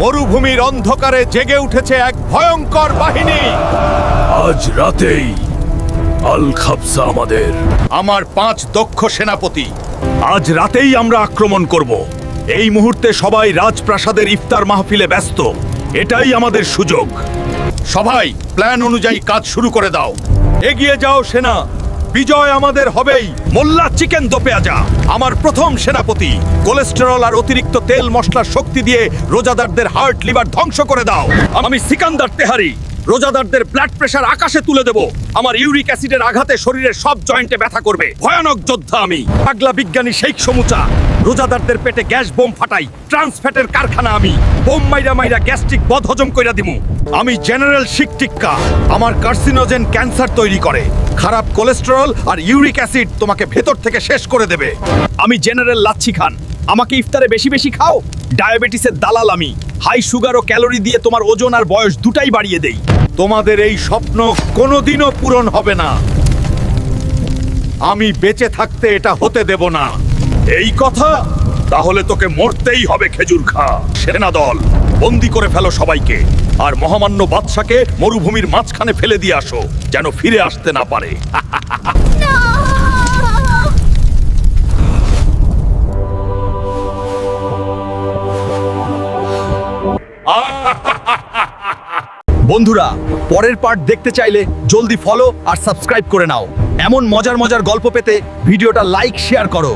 মরুভূমির অন্ধকারে জেগে উঠেছে এক ভয়ঙ্কর বাহিনী। আজ রাতেই আল খাবসা আমাদের। আমার 5 দক্ষ সেনাপতি। আজ রাতেই আমরা আক্রমণ করব। এই মুহূর্তে সবাই রাজপ্রাসাদের ইফতার মাহফিলে ব্যস্ত। এটাই আমাদের সুযোগ। সবাই প্ল্যান অনুযায়ী কাজ শুরু করে দাও। এগিয়ে যাও সেনা, বিজয় আমাদের হবেই। মোল্লা চিকেন দো পেঁয়াজা আমার প্রথম সেনাপতি। কোলেস্টেরল আর অতিরিক্ত তেল মশলার শক্তি দিয়ে রোজাদারদের হার্ট লিভার ধ্বংস করে দাও। আমি সিকান্দার তেহারি রোজাদারদের ব্লাড প্রেশার আকাশে তুলে দেব। আমার ইউরিক অ্যাসিডের আঘাতে শরীরের সব জয়েন্টে ব্যথা করবে। ভয়ানক যোদ্ধা আমি। পাগলা বিজ্ঞানী শেখ সমুচা। রোজাদারদের পেটে গ্যাস বোম ফাটাই। ট্রান্সফ্যাটের কারখানা আমি। বোম মাইরা মাইরা গ্যাস্ট্রিক বদ হজম কইরা দিমু। আমি জেনারেল শিকটিক্কা। আমার কার্সিনোজেন ক্যান্সার তৈরি করে। খারাপ কোলেস্টেরল আর ইউরিক অ্যাসিড তোমাকে ভেতর থেকে শেষ করে দেবে। আমি জেনারেল লাচ্ছি খান। আমাকে ইফতারে বেশি বেশি খাও। ডায়াবেটিসের দালাল আমি। হাই সুগার ও ক্যালোরি দিয়ে তোমার ওজন আর বয়স দুটাই বাড়িয়ে দেই। তোমাদের এই স্বপ্ন কোনোদিনও পূরণ হবে না। আমি বেঁচে থাকতে এটা হতে দেব না। এই কথা? তাহলে তোকে মরতেই হবে খেজুর খা। সেনা দল বন্দি করে ফেলো সবাইকে, আর মহামান্য বাদশাকে মরুভূমির মাঝখানে ফেলে দিয়ে আসো, যেন ফিরে আসতে না পারে। বন্ধুরা, পরের পার্ট দেখতে চাইলে জলদি ফলো আর সাবস্ক্রাইব করে নাও। এমন মজার মজার গল্প পেতে ভিডিওটা লাইক শেয়ার করো।